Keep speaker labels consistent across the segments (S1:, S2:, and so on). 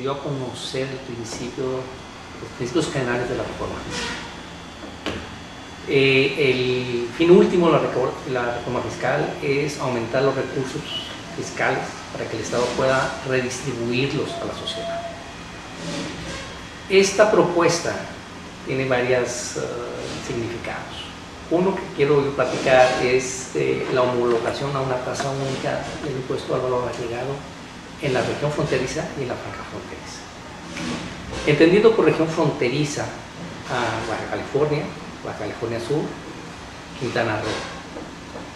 S1: dio a conocer los principios generales de la reforma fiscal. El fin último de la reforma fiscal es aumentar los recursos fiscales para que el Estado pueda redistribuirlos a la sociedad. Esta propuesta tiene varios significados. Uno que quiero platicar es la homologación a una tasa única del impuesto al valor agregado en la región fronteriza y en la franja fronteriza. Entendido por región fronteriza a Baja California Sur, Quintana Roo,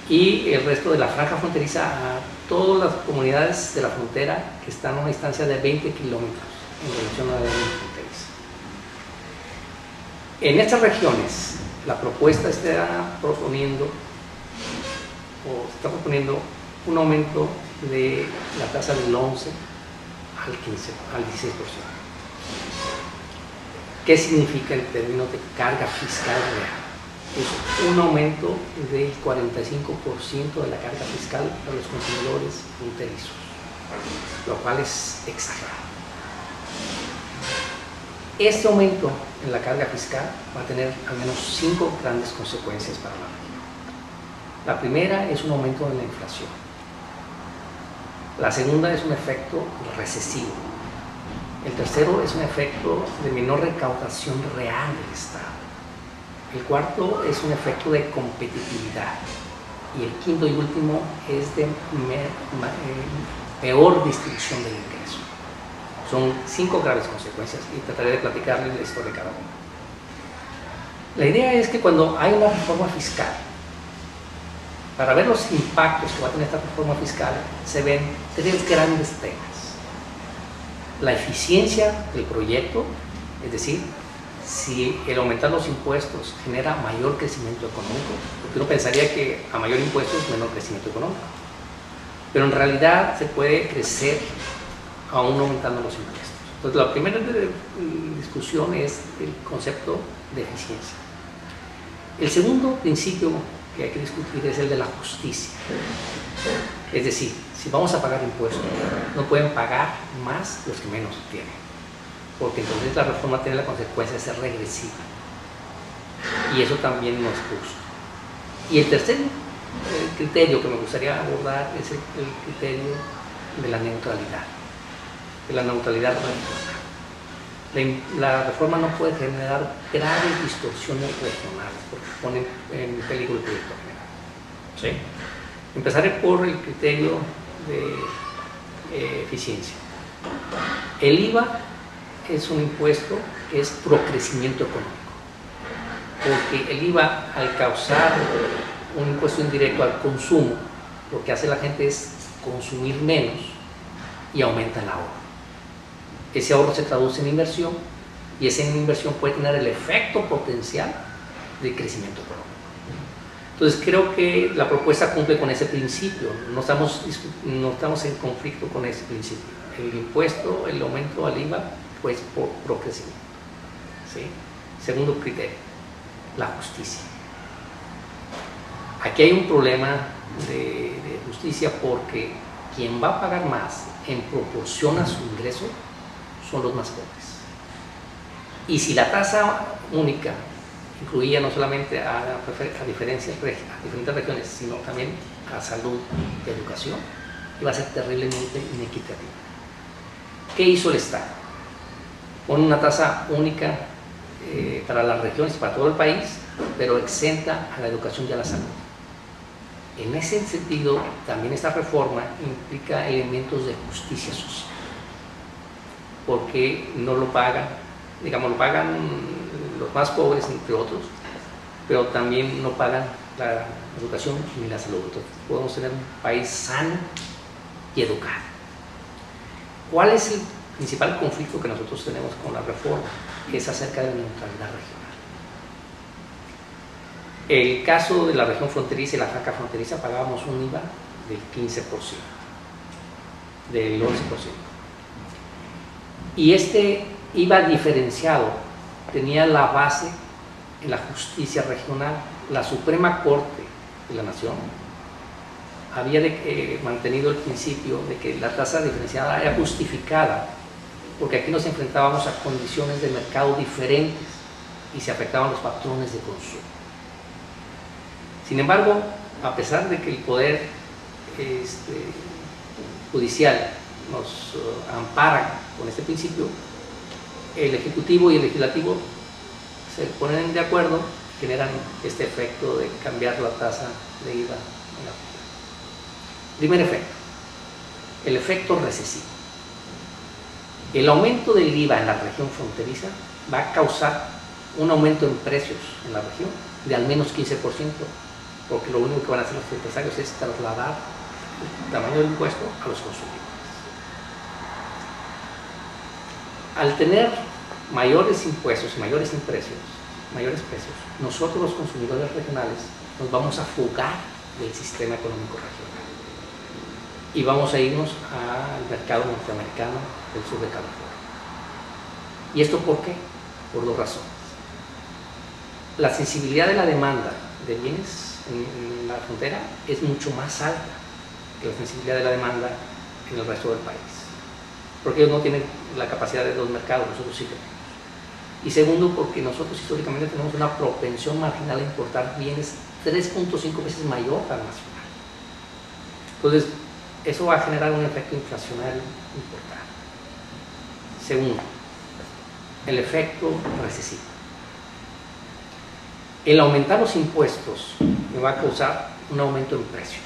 S1: y el resto de la franja fronteriza a todas las comunidades de la frontera que están a una distancia de 20 kilómetros en relación a la línea fronteriza. En estas regiones, la propuesta está proponiendo un aumento de la tasa del 11 al 16%. ¿Qué significa en términos de carga fiscal real? Es un aumento del 45% de la carga fiscal para los consumidores fronterizos, lo cual es exagerado. Este aumento en la carga fiscal va a tener al menos 5 grandes consecuencias para la región. La primera es un aumento de la inflación. La segunda es un efecto recesivo. El tercero es un efecto de menor recaudación real del Estado. El cuarto es un efecto de competitividad. Y el quinto y último es de peor distribución del ingreso. Son 5 graves consecuencias y trataré de platicarles la historia de cada una. La idea es que cuando hay una reforma fiscal, para ver los impactos que va a tener esta reforma fiscal, se ven 3 grandes temas. La eficiencia del proyecto, es decir, si el aumentar los impuestos genera mayor crecimiento económico, porque uno pensaría que a mayor impuestos menor crecimiento económico, pero en realidad se puede crecer aún aumentando los impuestos. Entonces, la primera discusión es el concepto de eficiencia. El segundo principio que hay que discutir es el de la justicia. Es decir, si vamos a pagar impuestos, no pueden pagar más los que menos tienen, porque entonces la reforma tiene la consecuencia de ser regresiva, y eso también no es justo. Y el tercer criterio que me gustaría abordar es el criterio de la neutralidad regional. La reforma no puede generar graves distorsiones regionales porque pone en peligro el proyecto general. ¿Sí? Empezaré por el criterio de eficiencia. El IVA es un impuesto que es pro crecimiento económico, porque el IVA, al causar un impuesto indirecto al consumo, lo que hace la gente es consumir menos y aumenta el ahorro. Ese ahorro se traduce en inversión y esa inversión puede tener el efecto potencial de crecimiento económico. Entonces creo que la propuesta cumple con ese principio, no estamos en conflicto con ese principio. El impuesto, el aumento al IVA, pues pro crecimiento. ¿Sí? Segundo criterio, la justicia. Aquí hay un problema de justicia porque quien va a pagar más en proporción a su ingreso son los más pobres. Y si la tasa única incluía no solamente a diferentes regiones, sino también a salud y educación, iba a ser terriblemente inequitativo. ¿Qué hizo el Estado? Pone una tasa única para las regiones, para todo el país, pero exenta a la educación y a la salud. En ese sentido, también esta reforma implica elementos de justicia social, porque no lo pagan, digamos, lo pagan los más pobres, entre otros, pero también no pagan la educación ni la salud. Entonces, podemos tener un país sano y educado. ¿Cuál es el principal conflicto que nosotros tenemos con la reforma? Es acerca de la neutralidad regional. El caso de la región fronteriza y la franja fronteriza pagábamos un IVA del 15%, del 11%. Y este IVA diferenciado tenía la base en la justicia regional. La Suprema Corte de la Nación había mantenido el principio de que la tasa diferenciada era justificada porque aquí nos enfrentábamos a condiciones de mercado diferentes y se afectaban los patrones de consumo. Sin embargo, a pesar de que el poder judicial nos ampara con este principio, el Ejecutivo y el Legislativo se ponen de acuerdo y generan este efecto de cambiar la tasa de IVA en la región. Primer efecto, el efecto recesivo. El aumento del IVA en la región fronteriza va a causar un aumento en precios en la región de al menos 15%, porque lo único que van a hacer los empresarios es trasladar el tamaño del impuesto a los consumidores. Al tener mayores impuestos y mayores precios, nosotros los consumidores regionales nos vamos a fugar del sistema económico regional y vamos a irnos al mercado norteamericano del sur de California. ¿Y esto por qué? Por dos razones. La sensibilidad de la demanda de bienes en la frontera es mucho más alta que la sensibilidad de la demanda en el resto del país, porque ellos no tienen la capacidad de dos mercados, nosotros sí tenemos. Y segundo, porque nosotros históricamente tenemos una propensión marginal a importar bienes 3.5 veces mayor a la nacional. Entonces, eso va a generar un efecto inflacionario importante. Segundo, el efecto recesivo. El aumentar los impuestos me va a causar un aumento en precios.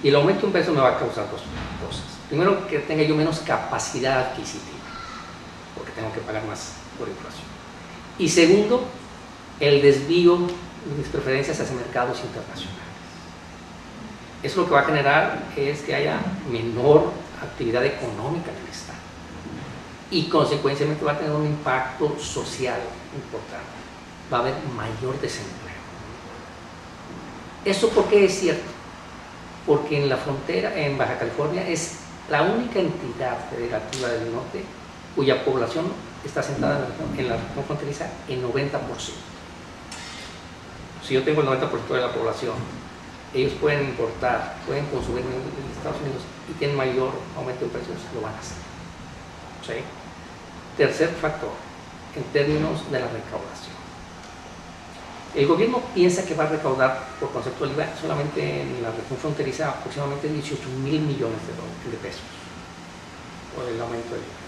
S1: Y el aumento en precios me va a causar dos cosas. Primero, que tenga yo menos capacidad adquisitiva, porque tengo que pagar más por inflación. Y segundo, el desvío de mis preferencias hacia mercados internacionales. Eso lo que va a generar es que haya menor actividad económica en el Estado y consecuentemente va a tener un impacto social importante. Va a haber mayor desempleo. ¿Eso por qué es cierto? Porque en la frontera, en Baja California, es la única entidad federativa del norte cuya población está sentada en la región fronteriza en 90%. Si yo tengo el 90% de la población, ellos pueden importar, pueden consumir en Estados Unidos y tienen mayor aumento de precios, lo van a hacer. ¿Sí? Tercer factor, en términos de la recaudación. El gobierno piensa que va a recaudar por concepto del IVA solamente en la región fronteriza aproximadamente 18.000 millones de pesos por el aumento del IVA.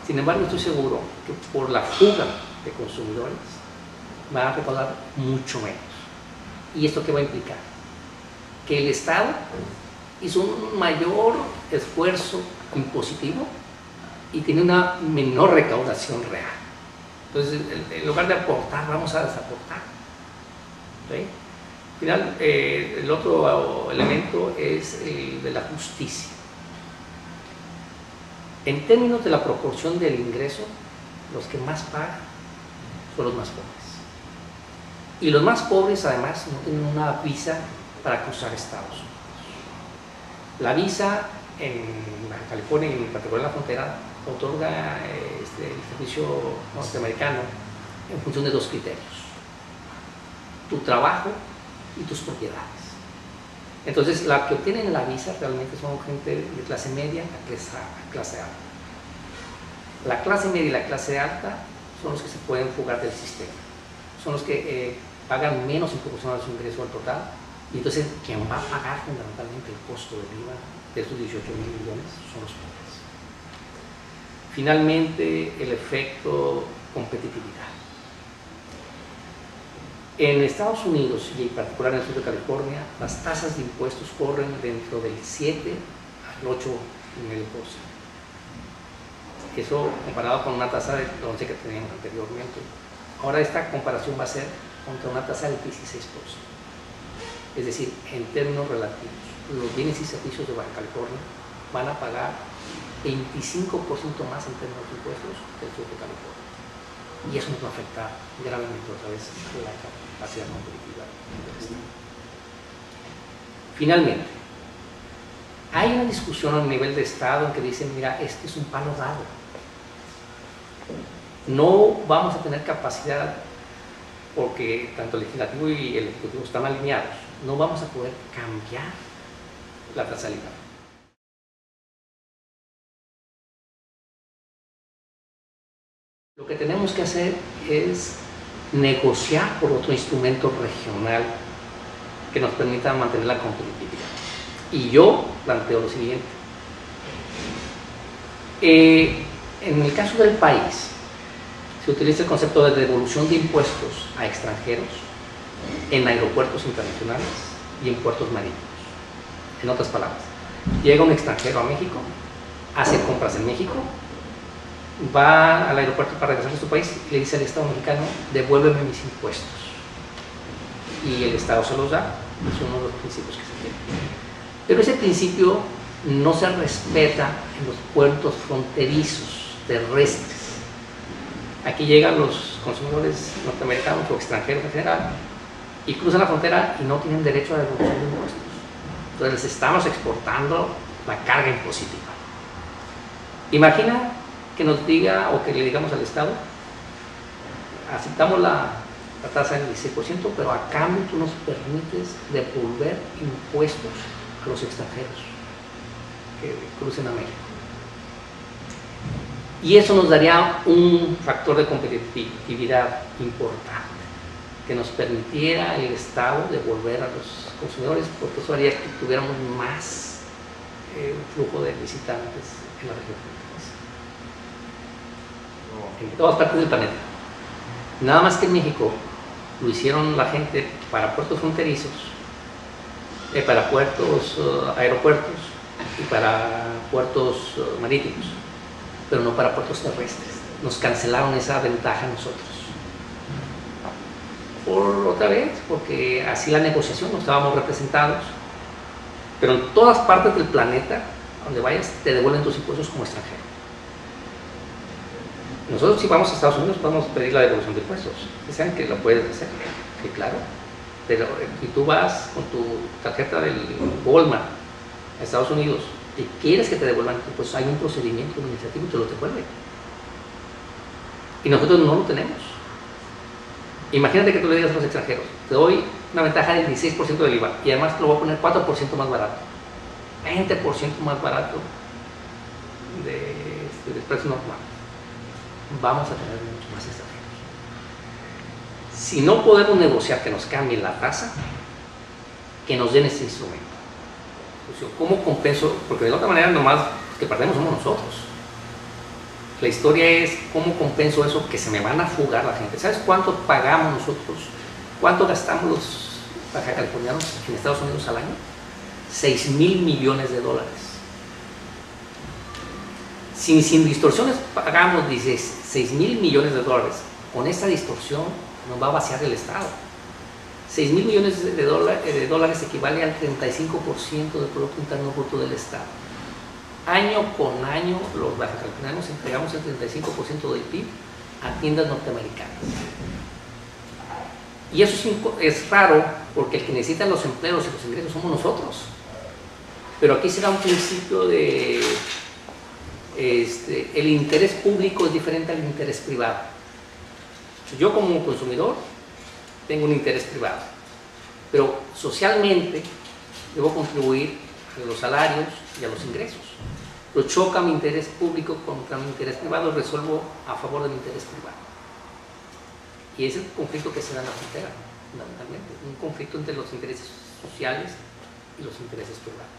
S1: Sin embargo, estoy seguro que por la fuga de consumidores va a recaudar mucho menos. ¿Y esto qué va a implicar? Que el Estado hizo un mayor esfuerzo impositivo y tiene una menor recaudación real. Entonces, en lugar de aportar, vamos a desaportar. ¿Sí? Al final, el otro elemento es el de la justicia. En términos de la proporción del ingreso, los que más pagan son los más pobres. Y los más pobres, además, no tienen una visa para cruzar Estados Unidos. La visa en Baja California y en particular en la frontera otorga el servicio norteamericano en función de dos criterios: tu trabajo y tus propiedades. Entonces, la que obtienen la visa realmente son gente de clase media a clase alta. La clase media y la clase alta son los que se pueden fugar del sistema, son los que pagan menos en proporción a su ingreso al total, y entonces quien va a pagar fundamentalmente el costo del IVA de esos 18.000 millones son los pobres. Finalmente, el efecto competitividad. En Estados Unidos y en particular en el sur de California, las tasas de impuestos corren dentro del 7 al 8,5%. Eso comparado con una tasa del 11% que teníamos anteriormente. Ahora esta comparación va a ser contra una tasa del 16%. Es decir, en términos relativos, los bienes y servicios de Baja California van a pagar 25% más en términos de impuestos que el sur de California. Y eso nos va a afectar gravemente otra vez a la capacidad competitiva del Estado. Finalmente, hay una discusión a nivel de Estado en que dicen, mira, este es un palo dado. No vamos a tener capacidad, porque tanto el legislativo y el ejecutivo están alineados, no vamos a poder cambiar la tasa de IVA. Lo que tenemos que hacer es negociar por otro instrumento regional que nos permita mantener la competitividad. Y yo planteo lo siguiente. En el caso del país, se utiliza el concepto de devolución de impuestos a extranjeros en aeropuertos internacionales y en puertos marítimos. En otras palabras, llega un extranjero a México, hace compras en México, va al aeropuerto para regresar a su país y le dice al Estado mexicano: devuélveme mis impuestos. Y el Estado se los da. Es uno de los principios que se tiene. Pero ese principio no se respeta en los puertos fronterizos terrestres. Aquí llegan los consumidores norteamericanos o extranjeros en general y cruzan la frontera y no tienen derecho a la devolución de impuestos. Entonces les estamos exportando la carga impositiva. Imagina que nos diga, o que le digamos al Estado: aceptamos la tasa del 16%, pero a cambio tú nos permites devolver impuestos a los extranjeros que crucen a México. Y eso nos daría un factor de competitividad importante, que nos permitiera el Estado devolver a los consumidores, porque eso haría que tuviéramos más flujo de visitantes en la región fronteriza. En todas partes del planeta. Nada más que en México lo hicieron la gente para puertos fronterizos, para aeropuertos y para puertos marítimos, pero no para puertos terrestres. Nos cancelaron esa ventaja a nosotros. Por otra vez, porque así la negociación, no estábamos representados, pero en todas partes del planeta, donde vayas, te devuelven tus impuestos como extranjero. Nosotros, si vamos a Estados Unidos, podemos pedir la devolución de impuestos. Saben que lo puedes hacer, que claro. Pero si tú vas con tu tarjeta del Walmart a Estados Unidos y quieres que te devuelvan, pues hay un procedimiento administrativo y te lo devuelven. Y nosotros no lo tenemos. Imagínate que tú le digas a los extranjeros: te doy una ventaja del 16% del IVA y además te lo voy a poner 4% más barato, 20% más barato del precio normal. Vamos a tener mucho más extranjeros. Si no podemos negociar que nos cambien la tasa, que nos den ese instrumento. ¿Cómo compenso? Porque de otra manera nomás que perdemos somos nosotros. La historia es cómo compenso eso, que se me van a fugar la gente. ¿Sabes cuánto pagamos nosotros? ¿Cuánto gastamos los bajacalifornianos en Estados Unidos al año? $6,000 millones. Sin distorsiones pagamos 16,000 millones de dólares. Con esta distorsión nos va a vaciar el Estado. 6,000 millones de dólares equivale al 35% del Producto Interno Bruto del Estado. Año con año, los bajacalifornianos entregamos el 35% del PIB a tiendas norteamericanas. Y eso es raro, porque el que necesita los empleos y los ingresos somos nosotros. Pero aquí se da un principio de... el interés público es diferente al interés privado. Yo como consumidor tengo un interés privado, pero socialmente debo contribuir a los salarios y a los ingresos. Pero choca mi interés público contra mi interés privado, resuelvo a favor de mi interés privado. Y es el conflicto que se da en la frontera, fundamentalmente, un conflicto entre los intereses sociales y los intereses privados.